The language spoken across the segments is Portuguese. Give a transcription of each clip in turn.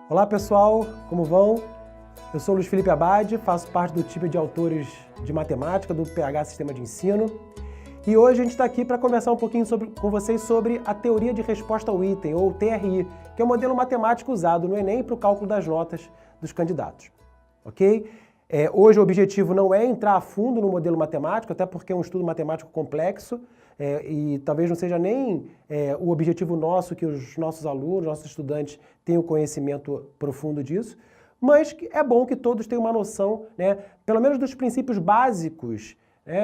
Olá pessoal, como vão? Eu sou Luiz Felipe Abad, faço parte do time de autores de matemática do PH Sistema de Ensino e hoje a gente está aqui para conversar um pouquinho com vocês sobre a teoria de resposta ao item, ou TRI, que é o modelo matemático usado no Enem para o cálculo das notas dos candidatos, ok? Hoje o objetivo não é entrar a fundo no modelo matemático, até porque é um estudo matemático complexo e talvez não seja nem o objetivo nosso que os nossos alunos, nossos estudantes tenham conhecimento profundo disso, mas é bom que todos tenham uma noção, né, pelo menos dos princípios básicos,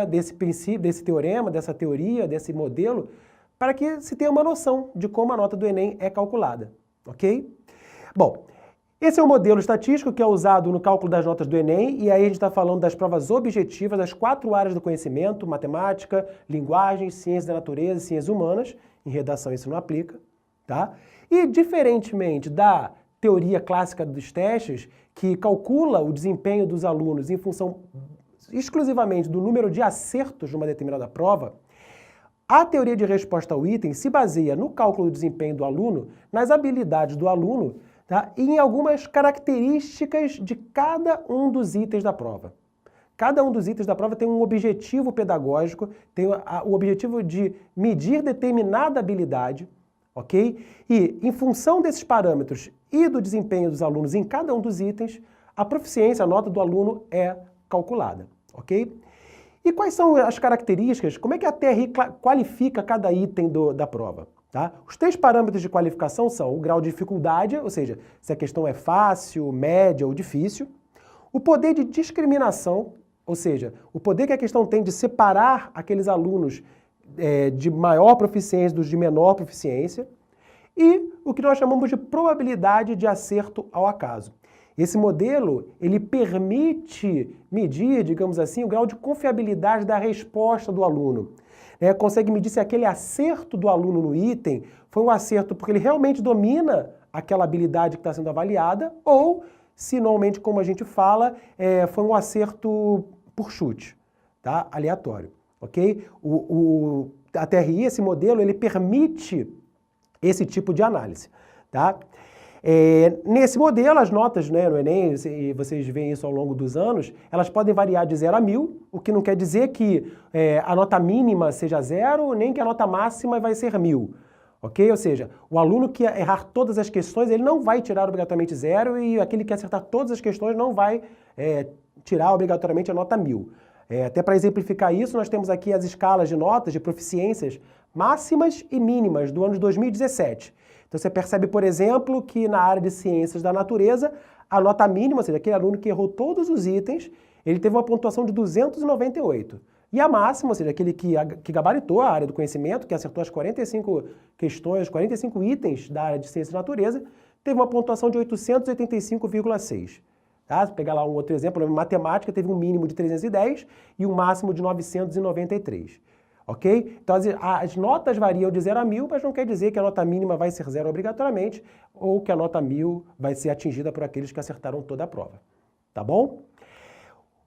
desse princípio, desse teorema, dessa teoria, desse modelo, para que se tenha uma noção de como a nota do Enem é calculada, ok? Bom, esse é o modelo estatístico que é usado no cálculo das notas do Enem, e aí a gente está falando das provas objetivas das 4 áreas do conhecimento: matemática, linguagem, ciências da natureza e ciências humanas. Em redação isso não aplica, tá? E diferentemente da teoria clássica dos testes, que calcula o desempenho dos alunos em função exclusivamente do número de acertos de uma determinada prova, a teoria de resposta ao item se baseia no cálculo do desempenho do aluno, nas habilidades do aluno, tá? E em algumas características de cada um dos itens da prova. Cada um dos itens da prova tem um objetivo pedagógico, tem o objetivo de medir determinada habilidade, ok? E em função desses parâmetros e do desempenho dos alunos em cada um dos itens, a proficiência, a nota do aluno é calculada, ok? E quais são as características, como é que a TRI qualifica cada item da prova? Tá? Os 3 parâmetros de qualificação são o grau de dificuldade, ou seja, se a questão é fácil, média ou difícil, o poder de discriminação, ou seja, o poder que a questão tem de separar aqueles alunos de maior proficiência dos de menor proficiência, e o que nós chamamos de probabilidade de acerto ao acaso. Esse modelo, ele permite medir, digamos assim, o grau de confiabilidade da resposta do aluno. Consegue medir se aquele acerto do aluno no item foi um acerto porque ele realmente domina aquela habilidade que está sendo avaliada, ou se normalmente, como a gente fala, foi um acerto por chute, tá? Aleatório, ok? A TRI, esse modelo, ele permite esse tipo de análise, tá? Nesse modelo, as notas, né, no Enem, e vocês veem isso ao longo dos anos, elas podem variar de 0 a 1000, o que não quer dizer que a nota mínima seja 0, nem que a nota máxima vai ser 1000, ok? Ou seja, o aluno que errar todas as questões, ele não vai tirar obrigatoriamente 0, e aquele que acertar todas as questões não vai tirar obrigatoriamente a nota 1000. Até para exemplificar isso, nós temos aqui as escalas de notas, de proficiências máximas e mínimas do ano de 2017. Então você percebe, por exemplo, que na área de ciências da natureza, a nota mínima, ou seja, aquele aluno que errou todos os itens, ele teve uma pontuação de 298. E a máxima, ou seja, aquele que gabaritou a área do conhecimento, que acertou as 45 questões, 45 itens da área de ciências da natureza, teve uma pontuação de 885,6. Tá? Se pegar lá um outro exemplo, matemática teve um mínimo de 310 e um máximo de 993. Ok? Então as notas variam de 0 a 1000, mas não quer dizer que a nota mínima vai ser 0 obrigatoriamente, ou que a nota 1000 vai ser atingida por aqueles que acertaram toda a prova. Tá bom?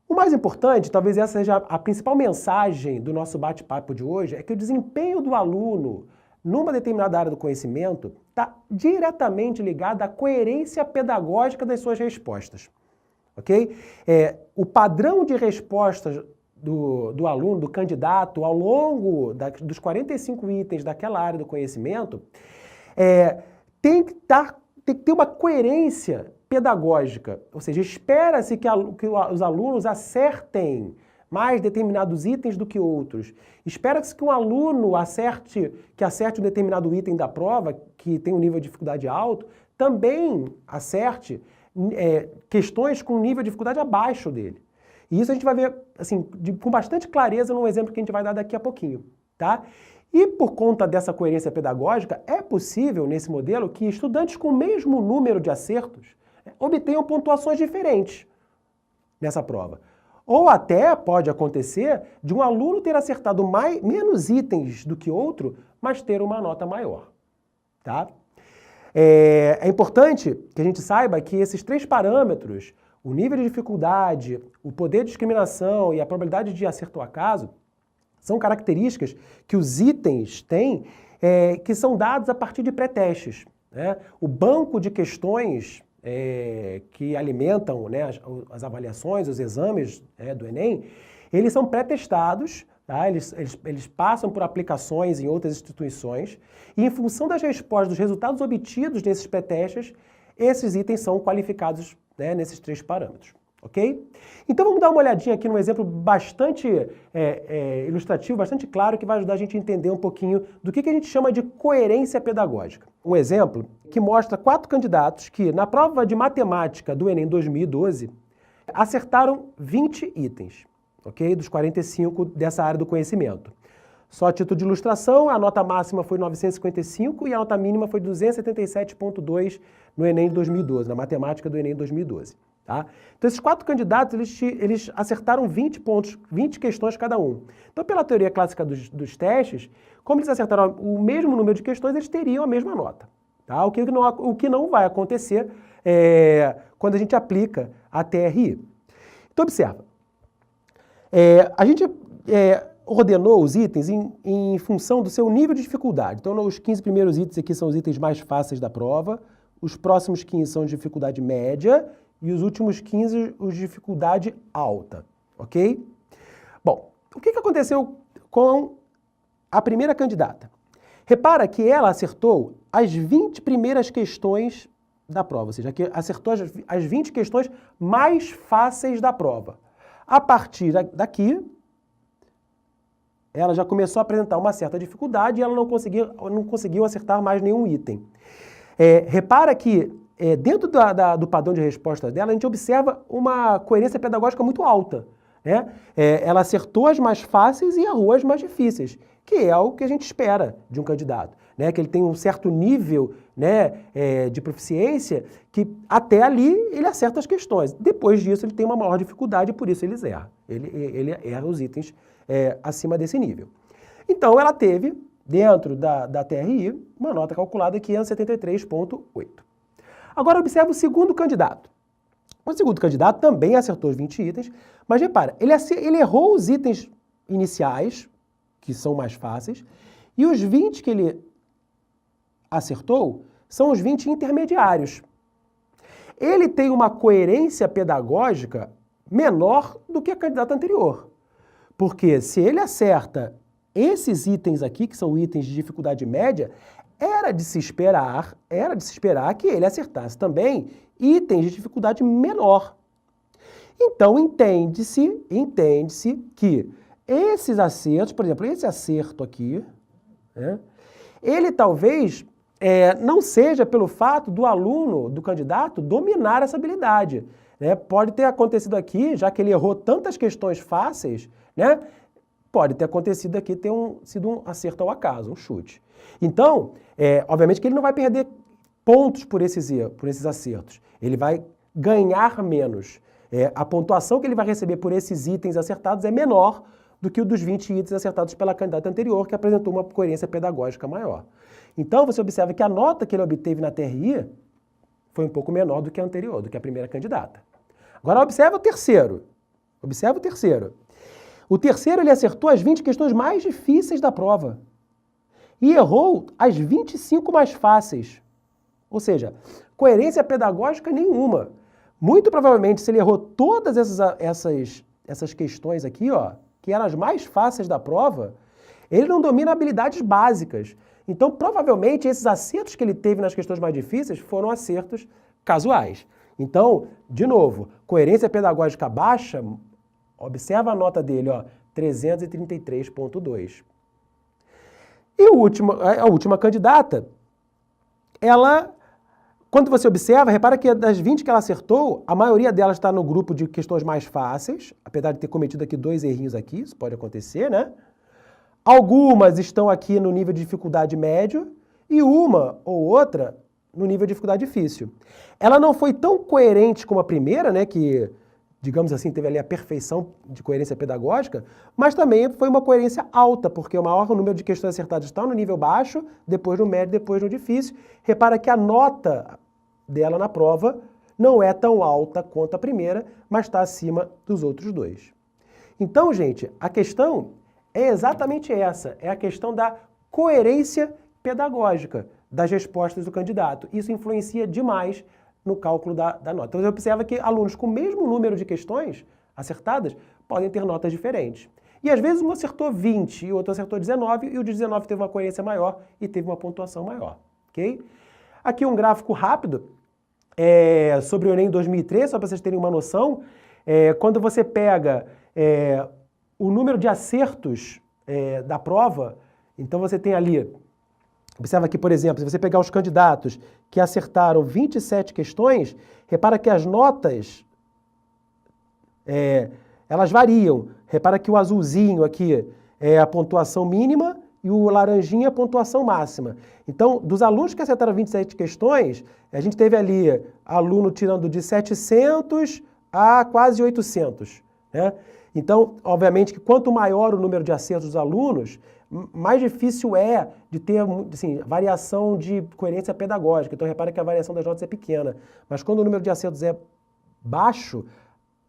O mais importante, talvez essa seja a principal mensagem do nosso bate-papo de hoje, é que o desempenho do aluno numa determinada área do conhecimento está diretamente ligado à coerência pedagógica das suas respostas. Ok? O padrão de respostas do aluno, do candidato, ao longo dos 45 itens daquela área do conhecimento, tem que ter uma coerência pedagógica. Ou seja, espera-se que os alunos acertem mais determinados itens do que outros. Espera-se que um aluno acerte um determinado item da prova, que tem um nível de dificuldade alto, também acerte questões com um nível de dificuldade abaixo dele. E isso a gente vai ver assim, com bastante clareza num exemplo que a gente vai dar daqui a pouquinho, tá? E por conta dessa coerência pedagógica, é possível, nesse modelo, que estudantes com o mesmo número de acertos obtenham pontuações diferentes nessa prova. Ou até pode acontecer de um aluno ter acertado menos itens do que outro, mas ter uma nota maior, tá? É importante que a gente saiba que esses 3 parâmetros, o nível de dificuldade, o poder de discriminação e a probabilidade de acerto ao acaso, são características que os itens têm que são dados a partir de pré-testes. O banco de questões que alimentam, né, as avaliações, os exames do Enem, eles são pré-testados, tá? Eles passam por aplicações em outras instituições e em função das respostas, dos resultados obtidos nesses pré-testes, esses itens são qualificados, né, nesses 3 parâmetros. Ok? Então vamos dar uma olhadinha aqui num exemplo bastante ilustrativo, bastante claro, que vai ajudar a gente a entender um pouquinho do que a gente chama de coerência pedagógica. Um exemplo que mostra 4 candidatos que, na prova de matemática do Enem 2012, acertaram 20 itens, ok? Dos 45 dessa área do conhecimento. Só a título de ilustração, a nota máxima foi 955 e a nota mínima foi 277,2 no Enem de 2012, na matemática do Enem 2012. Tá? Então esses 4 candidatos, eles acertaram 20 pontos, 20 questões cada um. Então pela teoria clássica dos testes, como eles acertaram o mesmo número de questões, eles teriam a mesma nota. Tá? O que não vai acontecer quando a gente aplica a TRI. Então observa, a gente ordenou os itens em função do seu nível de dificuldade. Então os 15 primeiros itens aqui são os itens mais fáceis da prova, os próximos 15 são de dificuldade média, e os últimos 15, os de dificuldade alta, ok? Bom, o que aconteceu com a primeira candidata? Repara que ela acertou as 20 primeiras questões da prova, ou seja, que acertou as 20 questões mais fáceis da prova. A partir daqui, ela já começou a apresentar uma certa dificuldade e ela não conseguiu acertar mais nenhum item. Repara que dentro do padrão de resposta dela, a gente observa uma coerência pedagógica muito alta, né? Ela acertou as mais fáceis e errou as mais difíceis, que é o que a gente espera de um candidato, né? Que ele tem um certo nível, né, de proficiência, que até ali ele acerta as questões. Depois disso ele tem uma maior dificuldade e por isso ele erra. Ele erra os itens acima desse nível. Então ela teve, dentro da TRI, uma nota calculada aqui em 73,8. Agora observa o segundo candidato. O segundo candidato também acertou os 20 itens, mas repara, ele errou os itens iniciais, que são mais fáceis, e os 20 que ele acertou são os 20 intermediários. Ele tem uma coerência pedagógica menor do que a candidata anterior. Porque se ele acerta esses itens aqui, que são itens de dificuldade média, era de se esperar que ele acertasse também itens de dificuldade menor. Então, entende-se que esses acertos, por exemplo, esse acerto aqui, né, ele talvez não seja pelo fato do aluno, do candidato, dominar essa habilidade. Né? Pode ter acontecido aqui, já que ele errou tantas questões fáceis, né, pode ter acontecido aqui ter sido um acerto ao acaso, um chute. Então, obviamente que ele não vai perder pontos por esses acertos. Ele vai ganhar menos. A pontuação que ele vai receber por esses itens acertados é menor do que o dos 20 itens acertados pela candidata anterior, que apresentou uma coerência pedagógica maior. Então, você observa que a nota que ele obteve na TRI foi um pouco menor do que a anterior, do que a primeira candidata. Agora, observa o terceiro. Observa o terceiro. O terceiro, ele acertou as 20 questões mais difíceis da prova e errou as 25 mais fáceis. Ou seja, coerência pedagógica nenhuma. Muito provavelmente, se ele errou todas essas questões aqui, ó, que eram as mais fáceis da prova, ele não domina habilidades básicas. Então, provavelmente, esses acertos que ele teve nas questões mais difíceis foram acertos casuais. Então, de novo, coerência pedagógica baixa, observa a nota dele, ó, 333,2. E a última candidata, ela, quando você observa, repara que das 20 que ela acertou, a maioria delas está no grupo de questões mais fáceis, apesar de ter cometido aqui 2 errinhos aqui, isso pode acontecer, né? Algumas estão aqui no nível de dificuldade médio e uma ou outra no nível de dificuldade difícil. Ela não foi tão coerente como a primeira, né, que, digamos assim, teve ali a perfeição de coerência pedagógica, mas também foi uma coerência alta, porque o maior número de questões acertadas está no nível baixo, depois no médio, depois no difícil. Repara que a nota dela na prova não é tão alta quanto a primeira, mas está acima dos outros 2. Então, gente, a questão é exatamente essa, é a questão da coerência pedagógica das respostas do candidato. Isso influencia demais no cálculo da nota. Então você observa que alunos com o mesmo número de questões acertadas podem ter notas diferentes. E às vezes um acertou 20 e o outro acertou 19 e o de 19 teve uma coerência maior e teve uma pontuação maior, ok? Aqui um gráfico rápido sobre o Enem 2003, só para vocês terem uma noção. Quando você pega o número de acertos da prova, então você tem ali, observa aqui, por exemplo, se você pegar os candidatos que acertaram 27 questões, repara que as notas, elas variam. Repara que o azulzinho aqui é a pontuação mínima e o laranjinha é a pontuação máxima. Então, dos alunos que acertaram 27 questões, a gente teve ali aluno tirando de 700 a quase 800, né? Então, obviamente que quanto maior o número de acertos dos alunos, mais difícil é de ter assim, variação de coerência pedagógica. Então, repara que a variação das notas é pequena. Mas quando o número de acertos é baixo,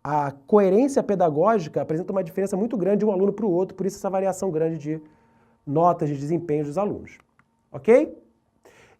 a coerência pedagógica apresenta uma diferença muito grande de um aluno para o outro, por isso essa variação grande de notas, de desempenho dos alunos. Ok?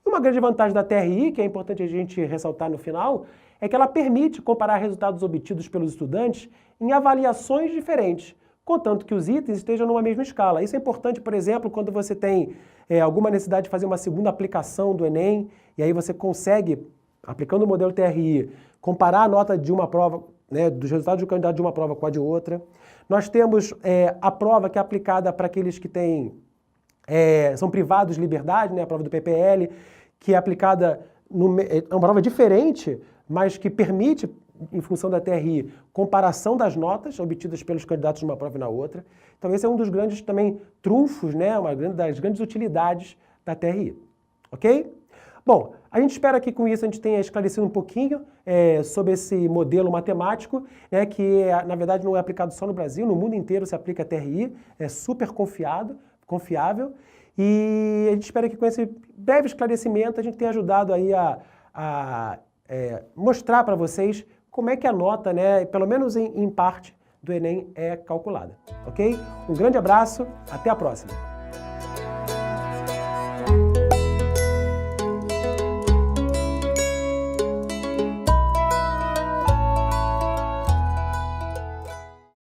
E uma grande vantagem da TRI, que é importante a gente ressaltar no final, é que ela permite comparar resultados obtidos pelos estudantes em avaliações diferentes, contanto que os itens estejam numa mesma escala. Isso é importante, por exemplo, quando você tem alguma necessidade de fazer uma segunda aplicação do Enem, e aí você consegue, aplicando o modelo TRI, comparar a nota de uma prova, né, dos resultados do candidato de uma prova com a de outra. Nós temos a prova que é aplicada para aqueles que são privados de liberdade, né, a prova do PPL, que é aplicada, é uma prova diferente, mas que permite, em função da TRI, comparação das notas obtidas pelos candidatos de uma prova e na outra. Então esse é um dos grandes também trunfos, né, uma das grandes utilidades da TRI. Ok? Bom, a gente espera que com isso a gente tenha esclarecido um pouquinho sobre esse modelo matemático, né, que na verdade não é aplicado só no Brasil, no mundo inteiro se aplica a TRI, é super confiável, e a gente espera que com esse breve esclarecimento a gente tenha ajudado aí a mostrar para vocês como é que a nota, né, pelo menos em parte, do Enem é calculada, ok? Um grande abraço, até a próxima!